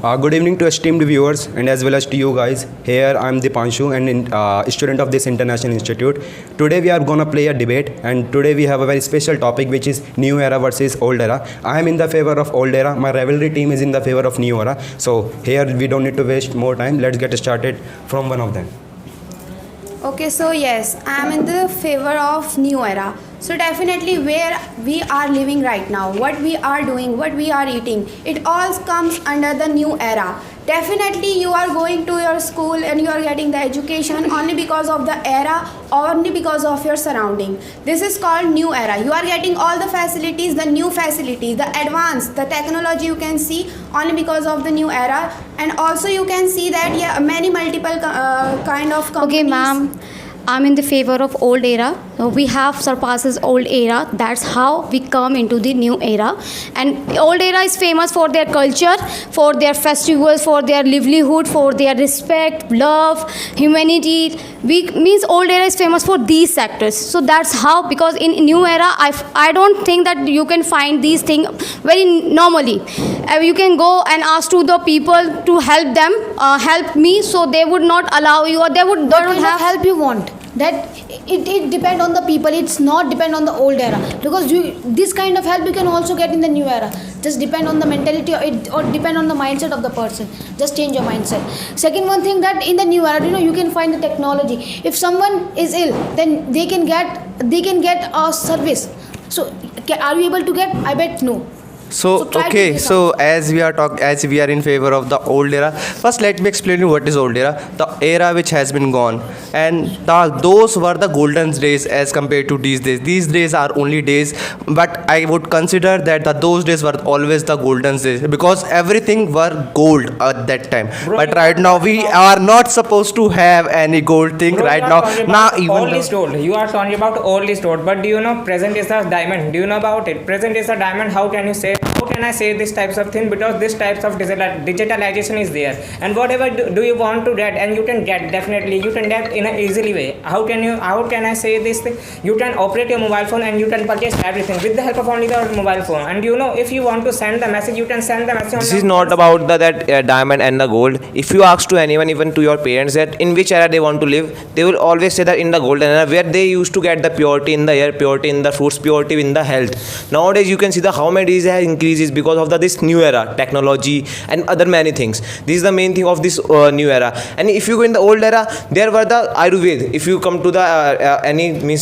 Good evening to esteemed viewers and as well as to you guys. Here I am Dipanshu and student of this International Institute. Today we are going to play a debate and today we have a very special topic which is new era versus old era. I am in the favor of old era. My rivalry team is in the favor of new era. So here we don't need to waste more time. Let's get started from one of them. Okay, so yes, I am in the favor of new era. So definitely where we are living right now, what we are doing, what we are eating, it all comes under the new era. Definitely you are going to your school and you are getting the education only because of the era, only because of your surrounding. This is called new era. You are getting all the facilities, the new facilities, the advanced, the technology you can see only because of the new era. And also you can see that many multiple kind of companies. Okay, ma'am. I'm in the favor of old era. We have surpasses old era. That's how we come into the new era. And old era is famous for their culture, for their festivals, for their livelihood, for their respect, love, humanity. Means old era is famous for these sectors. So that's how, because in new era, I don't think that you can find these things very normally. You can go and ask to the people to help them, help me, so they would not allow you, or they don't have help you want. That it depend on the people. It's not depend on the old era, because this kind of help you can also get in the new era. Just depend on the mentality or depend on the mindset of the person. Just change your mindset. Second one thing, that in the new era, you can find the technology. If someone is ill, then they can get a service. So are you able to get? I bet no. So as we are in favor of the old era, first let me explain you what is old era. The era which has been gone, and those were the golden days as compared to these days. These days are only days, but I would consider that those days were always the golden days, because everything were gold at that time. But right now we are not supposed to have any gold thing right now. Old is old. You are talking about old is old, but do you know present is a diamond? Do you know about it? Present is a diamond. How can you say? How can I say this types of thing? Because this types of digitalization is there, and whatever do you want to get, and you can get, definitely you can get in an easily way. How can I say this thing? You can operate your mobile phone and you can purchase everything with the help of only the mobile phone. And if you want to send the message, you can send the message. This is not about that diamond and the gold. If you ask to anyone, even to your parents, that in which era they want to live, they will always say that in the golden era, where they used to get the purity in the air, purity in the fruits, purity in the health. Nowadays you can see how many diseases have increases because of this new era, technology and other many things. This is the main thing of this new era. And if you go in the old era, there were the Ayurveda. If you come to the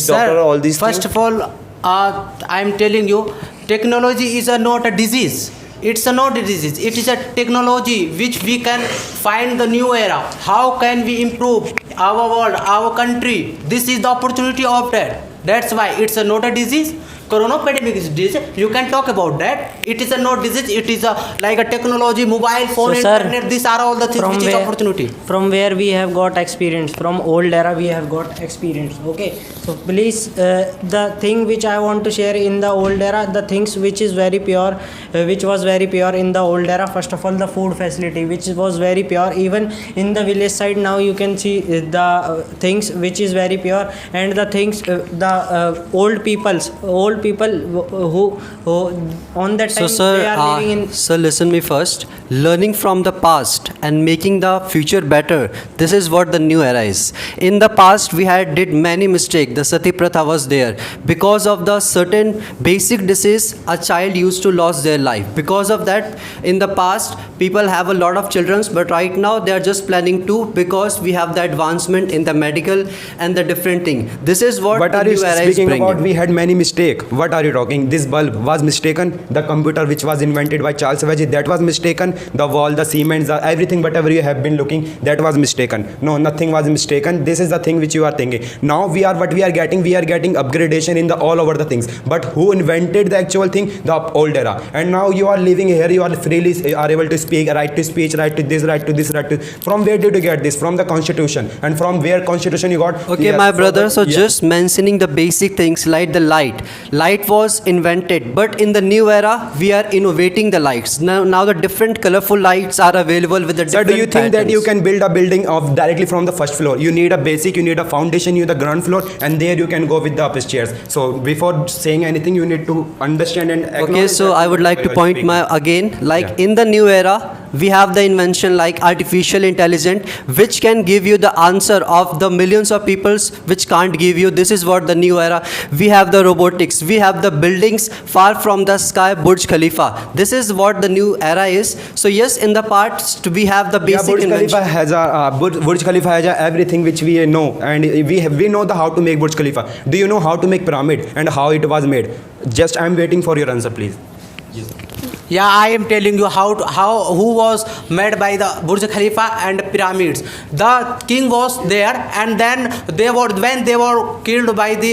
doctor, all these first things. of all, I am telling you, technology is not a disease. It's not a disease. It is a technology which we can find the new era. How can we improve our world, our country? This is the opportunity of that. That's why it's not a disease. Corona pandemic is disease. You can talk about that. It is a not disease. It is like a technology, mobile phone, internet. These are all the things which is opportunity. From where we have got experience, from old era we have got experience. Okay, so please, the thing which I want to share in the old era, the things which is very pure, which was very pure in the old era. First of all, the food facility, which was very pure. Even in the village side now you can see the things which is very pure, and the things old people who on that time they are living in. Sir, listen me first. Learning from the past and making the future better, this is what the new era is. In the past we did many mistakes. The sati pratha was there. Because of the certain basic disease, a child used to lose their life. Because of that, in the past people have a lot of children, but right now they are just planning to, because we have the advancement in the medical and the different thing. This is what But the are you new era is speaking bringing. about we had many mistakes? What are you talking? This bulb was mistaken. The computer which was invented by Charles Babbage, that was mistaken. The wall, the cement, everything, whatever you have been looking, that was mistaken. No, nothing was mistaken. This is the thing which you are thinking. Now we are getting upgradation in the all over the things. But who invented the actual thing? The old era. And now you are living here. You are freely are able to speak, right to speech, right to this, right to this, right to. From where did you get this? From the Constitution. And from where Constitution you got? Okay, my brother. So just mentioning the basic things like the light. Light was invented, but in the new era, we are innovating the lights. Now the different colorful lights are available with the different Sir, do you think that patterns. you can build a building of directly from the first floor? You need a basic, you need a foundation, you need the ground floor, and there you can go with the upstairs. So before saying anything, you need to understand and acknowledge. Okay, so I would like to point in the new era, we have the invention like artificial intelligence, which can give you the answer of the millions of peoples which can't give you. This is what the new era. We have the robotics, we have the buildings far from the sky, Burj Khalifa. This is what the new era is. So yes, in the past we have the Yeah, basic Burj invention. Khalifa has Burj Khalifa has everything which we know, and we know the how to make Burj Khalifa. Do you know how to make pyramid and how it was made? Just I'm waiting for your answer, please. Yeah, I am telling you who was made by the Burj Khalifa and pyramids. The king was there, and then when they were killed by the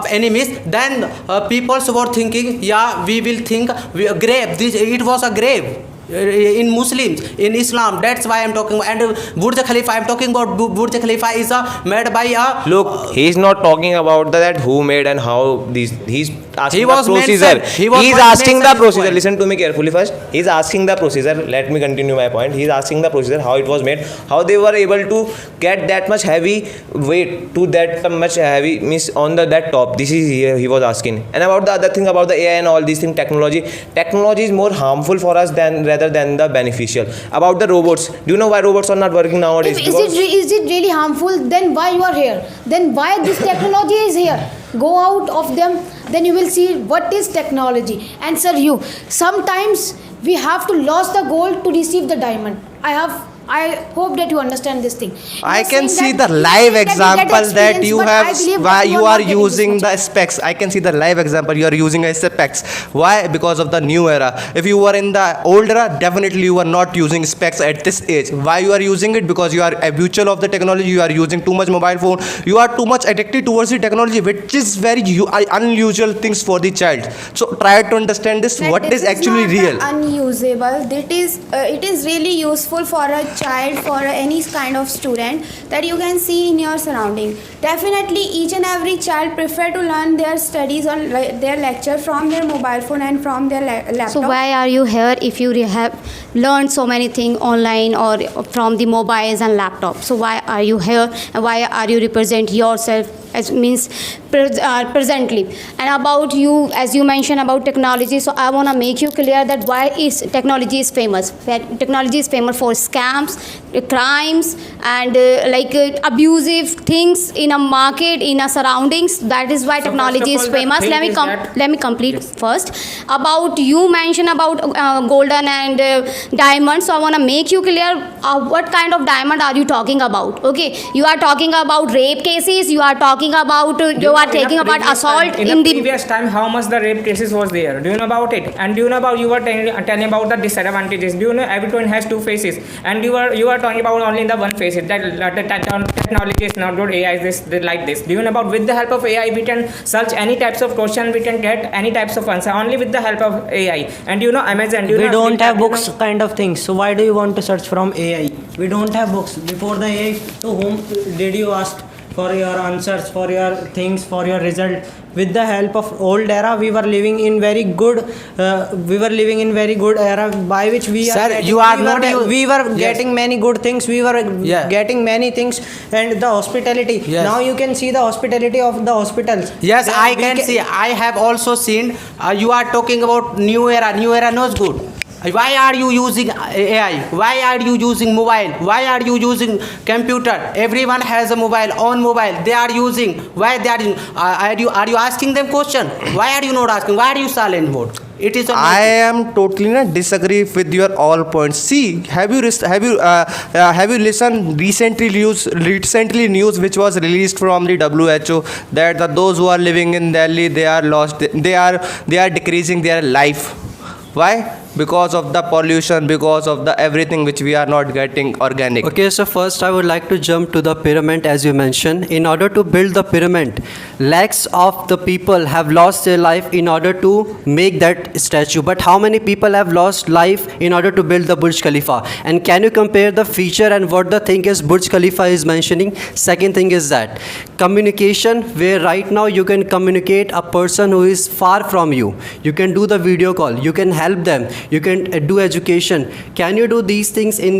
enemies, then peoples were thinking, yeah, we will think grave. It was a grave. In Muslims, in Islam, that's why I'm talking about. And Burj Khalifa, I'm talking about Burj Khalifa is made by a Look, he's not talking about that who made and how these. He's asking He the was procedure. mentioned- he was He's mentioned asking the in procedure. point. Listen to me carefully first. He's asking the procedure. Let me continue my point. He's asking the procedure, how it was made, how they were able to get that much heavy weight to that much heavy means on that top. This is he was asking. And about the other thing about the AI and all these things, technology. Technology is more harmful for us rather than the beneficial. About the robots. Do you know why robots are not working nowadays? Is Because- it really harmful? Then why you are here? Then why this technology is here? Go out of them, then you will see what is technology. Answer you. Sometimes we have to lose the gold to receive the diamond. I hope that you understand this thing. I You are can saying see the that live we get example that experience, you but have, I believe why that you are are not getting this using much. the specs. I can see the live example you are using as specs. Why? Because of the new era. If you were in the old era, definitely you are not using specs at this age. Why you are using it? Because you are habitual of the technology. You are using too much mobile phone. You are too much addicted towards the technology, which is very unusual things for the child. So try to understand this. That What this is actually not real? unusable. It is really useful for a child, for any kind of student, that you can see in your surrounding. Definitely each and every child prefer to learn their studies or their lecture from their mobile phone and from their laptop. So why are you here if you have learned so many things online or from the mobiles and laptops? So why are you here and why are you represent yourself as means presently? And about you, as you mentioned about technology, so I want to make you clear that why is technology is famous. Technology is famous for scams, crimes, and abusive things in a market, in a surroundings. That is why So technology first is of all, the famous. thing Let me is that- let me complete first. About you mentioned about golden and diamond, so I want to make you clear what kind of diamond are you talking about. Okay, you are talking about rape cases, you are talking about you are taking about assault in in the the previous time, how much the rape cases was there? Do you know about it? And do you know about, you were telling about the disadvantages? Do you know everyone has two faces, and you are talking about only the one face, that the technology is not good, AI is this like this. Do you know about, with the help of AI we can search any types of question, we can get any types of answer only with the help of AI. And you know Amazon, do you We know don't have you know- books kind of things. So why do you want to search from AI? We don't have books. Before the AI, to whom did you ask for your answers, for your things, for your result? With the help of old era, we were living in very good. We were living in very good era by which we Sir, are. Getting, you are we not were, you- we were Yes. getting many good things. We were Yeah. getting many things, and the hospitality. Yes. Now you can see the hospitality of the hospitals. Yes, Then I we can see. I have also seen. You are talking about new era. New era knows good. Why are you using AI? Why are you using mobile? Why are you using computer? Everyone has a mobile, on mobile. They are using. Why they are using? Are you asking them question? Why are you not asking? Why are you silent mode? It is a I am totally not disagree with your all points. See, have you listened recently news which was released from the WHO that those who are living in Delhi, they are lost, they are decreasing their life. Why? Because of the pollution, because of the everything which we are not getting organic. Okay, so first I would like to jump to the pyramid as you mentioned. In order to build the pyramid, lakhs of the people have lost their life in order to make that statue. But how many people have lost life in order to build the Burj Khalifa? And can you compare the feature and what the thing is Burj Khalifa is mentioning? Second thing is that communication, where right now you can communicate a person who is far from you. You can do the video call. You can help them. you can do education. Can you do these things in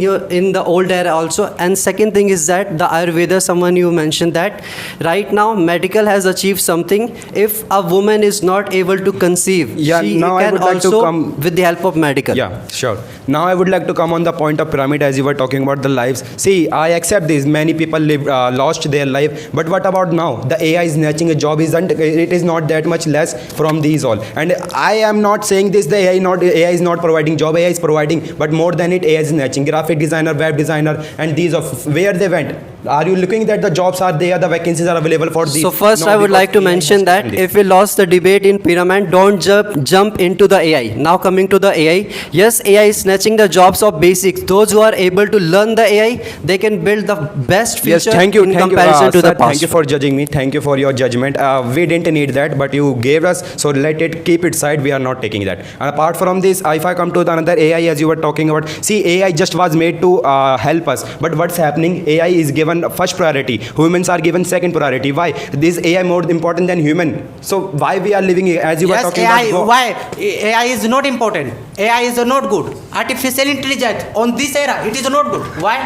the old era also? And second thing is that the Ayurveda, someone you mentioned that right now medical has achieved something. If a woman is not able to conceive, Yeah, she now I can would like to also come- with the help of medical. Yeah, sure. Now I would like to come on the point of pyramid as you were talking about the lives. See, I accept this. Many people lost their life, but what about now? The AI is snatching a job. It is not that much less from these all. And I am not saying this. The AI is not providing job. AI is providing, but more than it, AI is snatching. Graphic designer, web designer, and these of where they went. Are you looking that the jobs are there, the vacancies are available for these? So first, No, I would because like to AI mention is that this. if we lost the debate in pyramid, don't jump into the AI. Now coming to the AI, yes, AI is snatching the jobs of basics. Those who are able to learn the AI, they can build the best future Yes, thank you. in Thank you, comparison to sir, the past. Thank you for judging me. Thank you for your judgment. We didn't need that, but you gave us. So let it keep it side. We are not taking that. And apart from this, if I come to the another AI, as you were talking about, see, AI just was made to help us. But what's happening? AI is given first priority. Humans are given second priority. Why? This AI more important than human. So why we are living as you were Yes, talking AI. about? Why? AI is not important. AI is not good. Artificial intelligence on this era, it is not good. Why?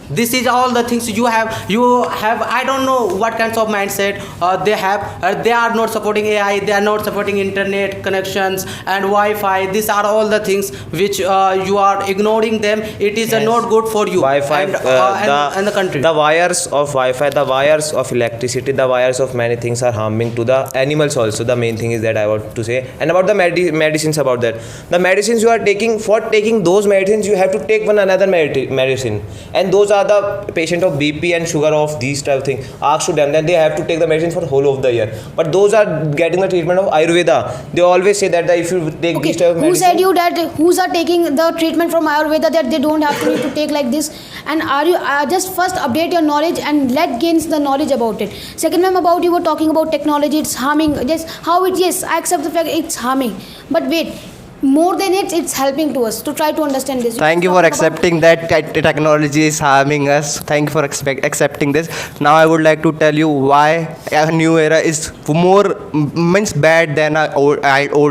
This is all the things you have. I don't know what kinds of mindset they have. They are not supporting AI. They are not supporting internet connections and Wi-Fi. These are all the things which you are ignoring them. It is not good for you Wi-Fi, and the country. The wires of Wi-Fi, the wires of electricity, the wires of many things are harming to the animals also. The main thing is that I want to say. And about the medicines, about that. The medicines you are taking, for taking those medicines, you have to take one another medicine. And those are the patient of BP and sugar of these type of thing. Ask to them, then they have to take the medicine for the whole of the year. But those are getting the treatment of Ayurveda. They always say that if you take Okay, these type of who medicine, said you that who's are taking the treatment from Ayurveda that they don't have to need to take like this? And are you just first update your knowledge and let gains the knowledge about it. Second, ma'am, about you were talking about technology, it's harming. Yes, I accept the fact it's harming. But wait, more than it's helping to us to try to understand this. Thank you for accepting that technology is harming us. Thank you for accepting this. Now I would like to tell you why a new era is more means bad than a old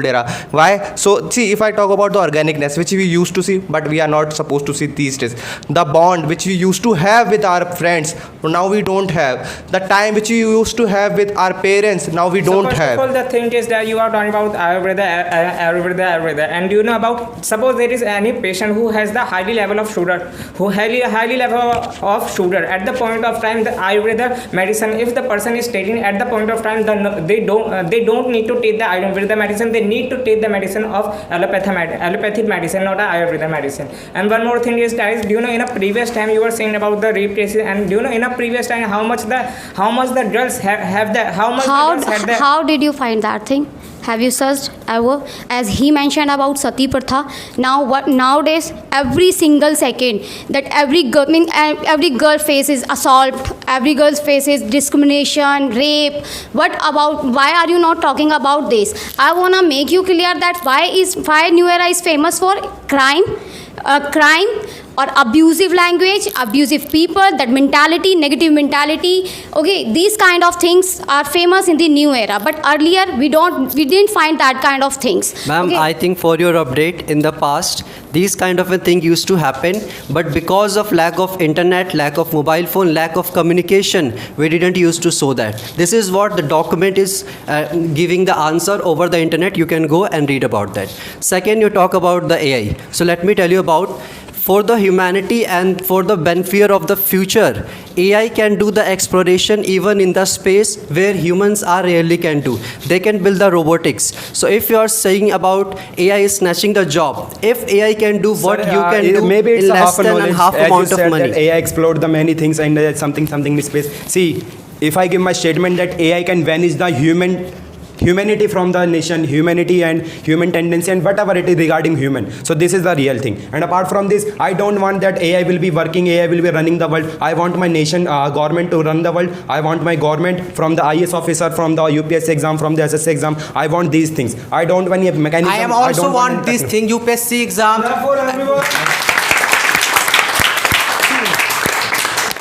era. Why? So see, if I talk about the organicness which we used to see, but we are not supposed to see these days. The bond which we used to have with our friends, now we don't have. The time which we used to have with our parents, now we don't First have. of all, the thing is that you are talking about Ayurveda, and do you know about, suppose there is any patient who has the highly level of sugar, highly level of sugar at the point of time, the Ayurveda medicine, if the person is taking at the point of time, they don't need to take the Ayurveda medicine, they need to take the medicine of allopathic medicine, not a Ayurveda medicine. And one more thing is, guys, do you know in a previous time you were saying about the rape cases, and do you know in a previous time how much the girls have the How did you find that thing? Have you searched ever? As he mentioned about Sati Pratha, nowadays every single second that every girl faces assault, every girl faces discrimination, rape. Why are you not talking about this? I wanna make you clear that why New Era is famous for crime or abusive language, abusive people, that mentality, negative mentality. Okay, these kind of things are famous in the new era, but earlier we didn't find that kind of things. Ma'am, Okay. I think for your update, in the past, these kind of a thing used to happen, but because of lack of internet, lack of mobile phone, lack of communication, we didn't used to show that. This is what the document is giving the answer over the internet. You can go and read about that. Second, you talk about the AI. So let me tell you about, for the humanity and for the benefit of the future, AI can do the exploration even in the space where humans are rarely can do. They can build the robotics. So if you are saying about AI is snatching the job, if AI can do what Sir, you can do maybe it's in a less half a than knowledge. half As you amount said of money. that AI explored the many things and something in space. See, if I give my statement that AI can vanish the humanity from the nation, humanity and human tendency and whatever it is regarding human. So this is the real thing. And apart from this, I don't want that AI will be working, AI will be running the world. I want my nation government to run the world. I want my government from the IS officer, from the UPSC exam, from the SSC exam. I want these things. I don't want any mechanism. I am also don't want any this thing, UPSC exam. For everyone.